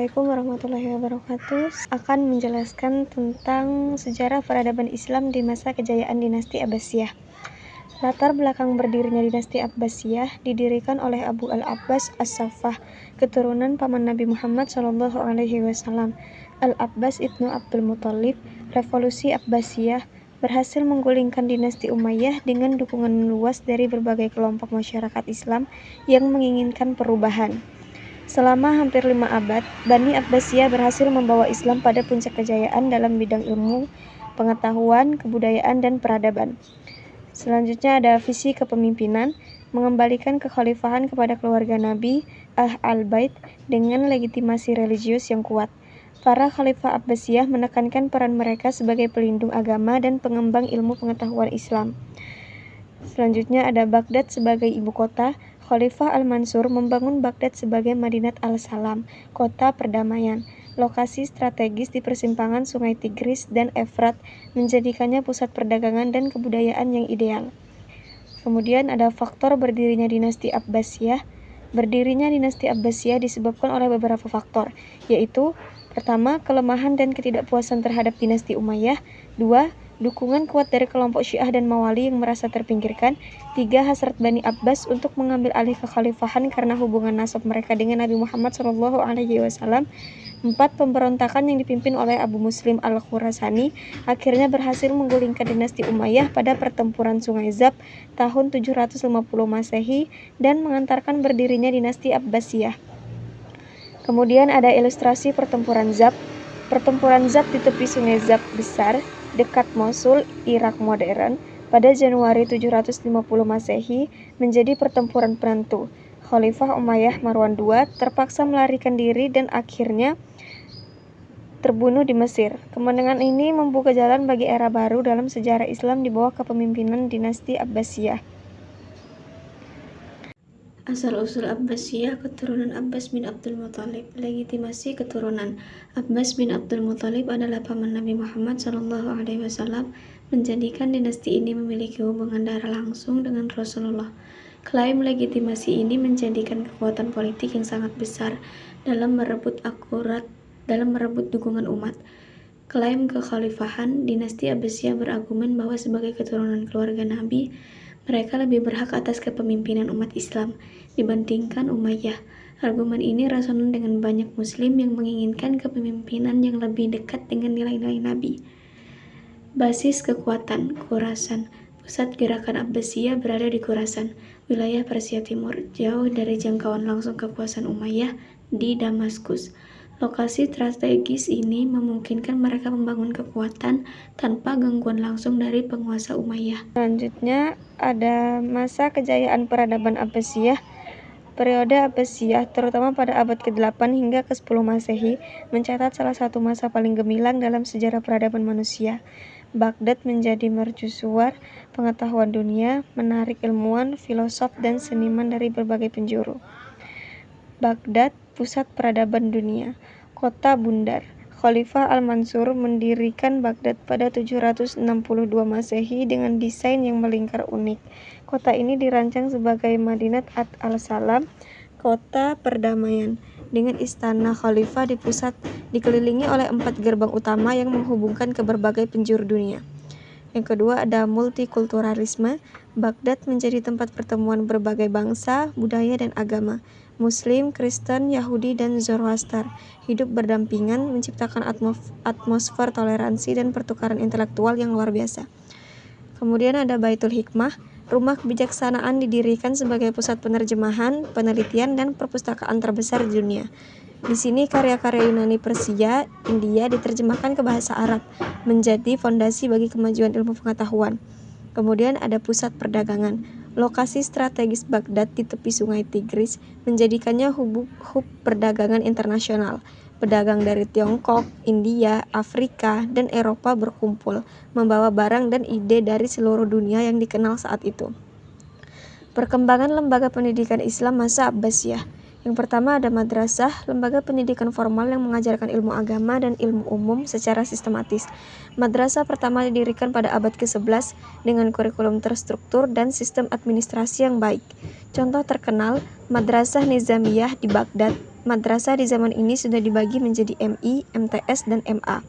Assalamualaikum warahmatullahi wabarakatuh. Akan menjelaskan tentang sejarah peradaban Islam di masa kejayaan dinasti Abbasiyah. Latar belakang berdirinya dinasti Abbasiyah didirikan oleh Abu al-Abbas as-Saffah, keturunan paman Nabi Muhammad SAW. Al-Abbas ibnu Abdul Muthalib. Revolusi Abbasiyah berhasil menggulingkan dinasti Umayyah dengan dukungan luas dari berbagai kelompok masyarakat Islam yang menginginkan perubahan. Selama hampir 5 abad, Bani Abbasiyah berhasil membawa Islam pada puncak kejayaan dalam bidang ilmu, pengetahuan, kebudayaan, dan peradaban. Selanjutnya ada visi kepemimpinan, mengembalikan kekhalifahan kepada keluarga Nabi, Al-Bait, dengan legitimasi religius yang kuat. Para khalifah Abbasiyah menekankan peran mereka sebagai pelindung agama dan pengembang ilmu pengetahuan Islam. Selanjutnya ada Baghdad sebagai ibu kota. Khalifah Al-Mansur membangun Baghdad sebagai Madinat al-Salam, kota perdamaian. Lokasi strategis di persimpangan Sungai Tigris dan Efrat menjadikannya pusat perdagangan dan kebudayaan yang ideal. Kemudian ada faktor berdirinya dinasti Abbasiyah. Berdirinya dinasti Abbasiyah disebabkan oleh beberapa faktor, yaitu pertama, kelemahan dan ketidakpuasan terhadap dinasti Umayyah. 2. Dukungan kuat dari kelompok Syiah dan Mawali yang merasa terpinggirkan. 3. Hasrat Bani Abbas untuk mengambil alih kekhalifahan karena hubungan nasab mereka dengan Nabi Muhammad SAW. 4. Pemberontakan yang dipimpin oleh Abu Muslim al-Khurasani akhirnya berhasil menggulingkan dinasti Umayyah pada pertempuran Sungai Zab tahun 750 Masehi dan mengantarkan berdirinya dinasti Abbasiyah. Kemudian ada ilustrasi pertempuran Zab. Pertempuran Zab di tepi Sungai Zab besar dekat Mosul, Irak modern, pada Januari 750 Masehi menjadi pertempuran penentu. Khalifah Umayyah Marwan II terpaksa melarikan diri dan akhirnya terbunuh di Mesir. Kemenangan ini membuka jalan bagi era baru dalam sejarah Islam di bawah kepemimpinan dinasti Abbasiyah. Asal-usul Abbasiyah, keturunan Abbas bin Abdul Muthalib. Legitimasi keturunan Abbas bin Abdul Muthalib adalah paman Nabi Muhammad SAW, menjadikan dinasti ini memiliki hubungan darah langsung dengan Rasulullah. Klaim legitimasi ini menjadikan kekuatan politik yang sangat besar dalam merebut dukungan umat. Klaim kekhalifahan, dinasti Abbasiyah berargumen bahwa sebagai keturunan keluarga Nabi, mereka lebih berhak atas kepemimpinan umat Islam dibandingkan Umayyah. Argumen ini resonan dengan banyak Muslim yang menginginkan kepemimpinan yang lebih dekat dengan nilai-nilai Nabi. Basis kekuatan Khurasan. Pusat gerakan Abbasiyah berada di Khurasan, wilayah Persia Timur, jauh dari jangkauan langsung kekuasaan Umayyah di Damaskus. Lokasi strategis ini memungkinkan mereka membangun kekuatan tanpa gangguan langsung dari penguasa Umayyah. Selanjutnya ada masa kejayaan peradaban Abbasiyah. Periode Abbasiyah, terutama pada abad ke-8 hingga ke-10 Masehi, mencatat salah satu masa paling gemilang dalam sejarah peradaban manusia. Baghdad menjadi mercusuar pengetahuan dunia, menarik ilmuwan, filosof, dan seniman dari berbagai penjuru. Baghdad, pusat peradaban dunia, kota bundar. Khalifah Al-Mansur mendirikan Baghdad pada 762 Masehi dengan desain yang melingkar unik. Kota ini dirancang sebagai Madinat al-Salam, kota perdamaian, dengan istana khalifah di pusat dikelilingi oleh 4 gerbang utama yang menghubungkan ke berbagai penjuru dunia. Yang kedua ada multikulturalisme. Baghdad menjadi tempat pertemuan berbagai bangsa, budaya, dan agama. Muslim, Kristen, Yahudi, dan Zoroaster hidup berdampingan, menciptakan atmosfer toleransi dan pertukaran intelektual yang luar biasa. Kemudian ada Baitul Hikmah. Rumah kebijaksanaan didirikan sebagai pusat penerjemahan, penelitian, dan perpustakaan terbesar di dunia. Di sini karya-karya Yunani, Persia, India diterjemahkan ke bahasa Arab, menjadi fondasi bagi kemajuan ilmu pengetahuan. Kemudian ada pusat perdagangan. Lokasi strategis Baghdad di tepi Sungai Tigris menjadikannya hub perdagangan internasional. Pedagang dari Tiongkok, India, Afrika, dan Eropa berkumpul, membawa barang dan ide dari seluruh dunia yang dikenal saat itu. Perkembangan lembaga pendidikan Islam masa Abbasiyah. Yang pertama ada madrasah, lembaga pendidikan formal yang mengajarkan ilmu agama dan ilmu umum secara sistematis. Madrasah pertama didirikan pada abad ke-11 dengan kurikulum terstruktur dan sistem administrasi yang baik. Contoh terkenal, Madrasah Nizamiyah di Baghdad madrasah di zaman ini sudah dibagi menjadi MI, MTS, dan MA.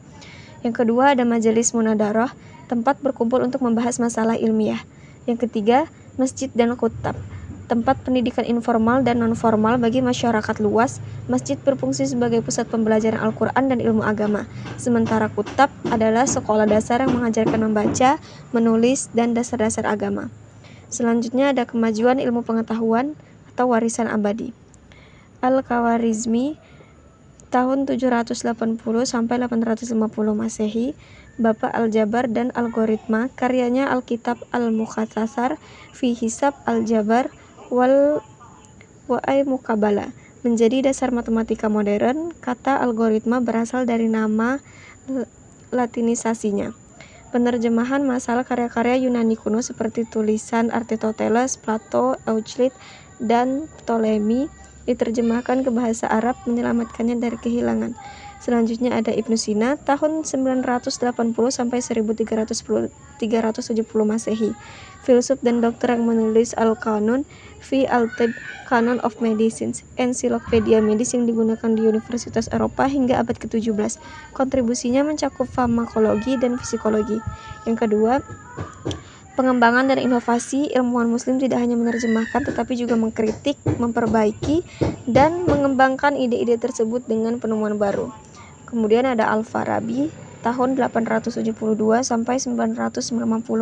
Yang kedua ada majelis munadarah, tempat berkumpul untuk membahas masalah ilmiah. Yang ketiga, masjid dan khutab, tempat pendidikan informal dan non-formal bagi masyarakat luas. Masjid berfungsi sebagai pusat pembelajaran Al-Quran dan ilmu agama. Sementara khutab adalah sekolah dasar yang mengajarkan membaca, menulis, dan dasar-dasar agama. Selanjutnya ada kemajuan ilmu pengetahuan atau warisan abadi. Al-Khawarizmi tahun 780 sampai 850 Masehi, Bapak Aljabar dan Algoritma, karyanya Alkitab Al-Mukhatasar fi Hisab Aljabar wal Wa'ai Mukabala, menjadi dasar matematika modern. Kata algoritma berasal dari nama latinisasinya. Penerjemahan masalah karya-karya Yunani kuno seperti tulisan Aristoteles, Plato, Euclid, dan Ptolemy diterjemahkan ke bahasa Arab, menyelamatkannya dari kehilangan. Selanjutnya ada Ibnu Sina tahun 980 sampai 1370 Masehi, filsuf dan dokter yang menulis Al-Qanun fi Al-Tib, Canon of Medicine, ensiklopedia medis yang digunakan di Universitas Eropa hingga abad ke-17. Kontribusinya mencakup farmakologi dan psikologi. Yang kedua, pengembangan dan inovasi. Ilmuwan muslim tidak hanya menerjemahkan tetapi juga mengkritik, memperbaiki, dan mengembangkan ide-ide tersebut dengan penemuan baru. Kemudian ada Al-Farabi tahun 872 sampai 990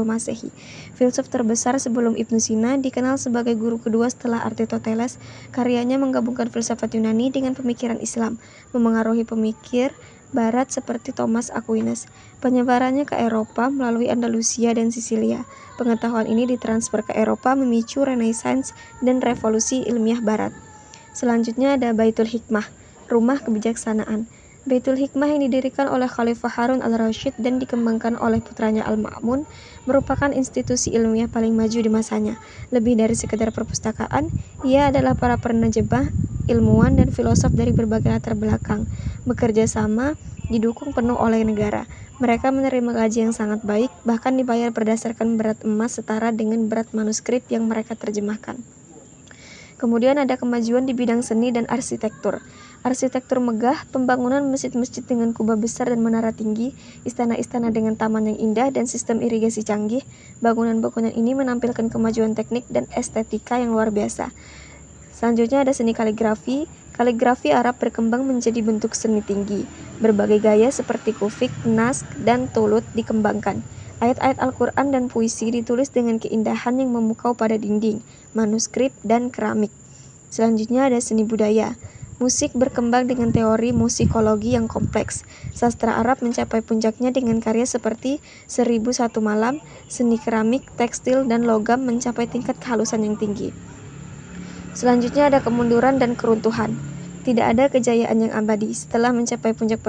Masehi. Filsuf terbesar sebelum Ibnu Sina, dikenal sebagai guru kedua setelah Aristoteles. Karyanya menggabungkan filsafat Yunani dengan pemikiran Islam, memengaruhi pemikir Barat seperti Thomas Aquinas. Penyebarannya ke Eropa melalui Andalusia dan Sisilia. Pengetahuan ini ditransfer ke Eropa, memicu Renaissance dan revolusi ilmiah Barat. Selanjutnya ada Baitul Hikmah, rumah kebijaksanaan. Baitul Hikmah yang didirikan oleh Khalifah Harun al-Rasyid dan dikembangkan oleh putranya Al-Ma'mun merupakan institusi ilmiah paling maju di masanya. Lebih dari sekedar perpustakaan, ia adalah para penerjemah, ilmuwan, dan filosof dari berbagai latar belakang bekerja sama, didukung penuh oleh negara. Mereka menerima gaji yang sangat baik, bahkan dibayar berdasarkan berat emas setara dengan berat manuskrip yang mereka terjemahkan. Kemudian ada kemajuan di bidang seni dan arsitektur. Arsitektur megah, pembangunan masjid-masjid dengan kubah besar dan menara tinggi, istana-istana dengan taman yang indah, dan sistem irigasi canggih. Bangunan-bangunan ini menampilkan kemajuan teknik dan estetika yang luar biasa. Selanjutnya ada seni kaligrafi. Kaligrafi Arab berkembang menjadi bentuk seni tinggi. Berbagai gaya seperti kufik, naskh, dan tulut dikembangkan. Ayat-ayat Al-Quran dan puisi ditulis dengan keindahan yang memukau pada dinding, manuskrip, dan keramik. Selanjutnya ada seni budaya. Musik berkembang dengan teori musikologi yang kompleks. Sastra Arab mencapai puncaknya dengan karya seperti 1001 Malam, seni keramik, tekstil, dan logam mencapai tingkat kehalusan yang tinggi. Selanjutnya ada kemunduran dan keruntuhan. Tidak ada kejayaan yang abadi. Setelah mencapai puncak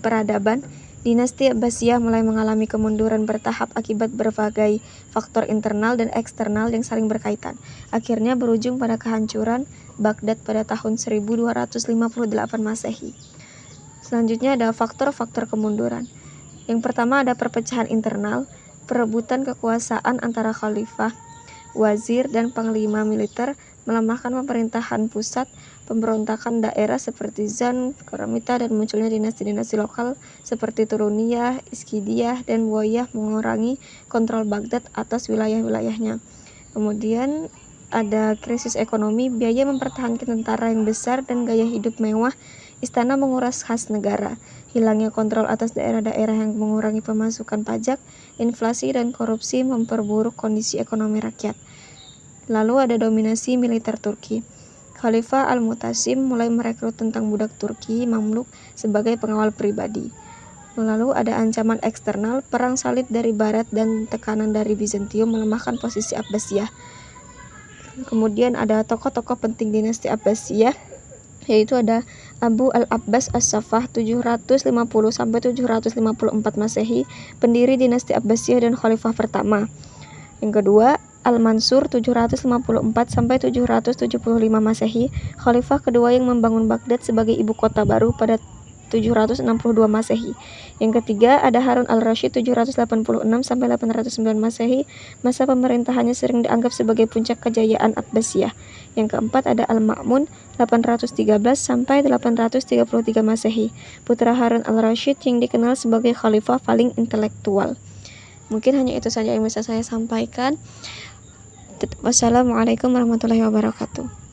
peradaban, dinasti Abbasiyah mulai mengalami kemunduran bertahap akibat berbagai faktor internal dan eksternal yang saling berkaitan. Akhirnya berujung pada kehancuran Baghdad pada tahun 1258 Masehi. Selanjutnya ada faktor-faktor kemunduran. Yang pertama ada perpecahan internal, perebutan kekuasaan antara khalifah, wazir, dan panglima militer, melemahkan pemerintahan pusat, pemberontakan daerah seperti Zan, Karamita, dan munculnya dinasti-dinasti lokal seperti Turuniyah, Iskidiyah, dan Buwayyah mengurangi kontrol Baghdad atas wilayah-wilayahnya. Kemudian ada krisis ekonomi, biaya mempertahankan tentara yang besar dan gaya hidup mewah, istana menguras khas negara, hilangnya kontrol atas daerah-daerah yang mengurangi pemasukan pajak, inflasi dan korupsi memperburuk kondisi ekonomi rakyat. Lalu ada dominasi militer Turki. Khalifah Al-Mutasim mulai merekrut tentang budak Turki Mamluk sebagai pengawal pribadi. Lalu ada ancaman eksternal, perang salib dari barat dan tekanan dari Bizantium melemahkan posisi Abbasiyah. Kemudian ada tokoh-tokoh penting dinasti Abbasiyah, yaitu ada Abu al-Abbas as-Saffah 750 sampai 754 Masehi, pendiri dinasti Abbasiyah dan khalifah pertama. Yang kedua, Al-Mansur 754 sampai 775 Masehi, khalifah kedua yang membangun Baghdad sebagai ibu kota baru pada 762 Masehi. Yang ketiga ada Harun al-Rasyid 786 sampai 809 Masehi. Masa pemerintahannya sering dianggap sebagai puncak kejayaan Abbasiyah. Yang keempat ada Al-Ma'mun 813 sampai 833 Masehi. Putra Harun al-Rasyid yang dikenal sebagai khalifah paling intelektual. Mungkin hanya itu saja yang bisa saya sampaikan. Wassalamualaikum warahmatullahi wabarakatuh.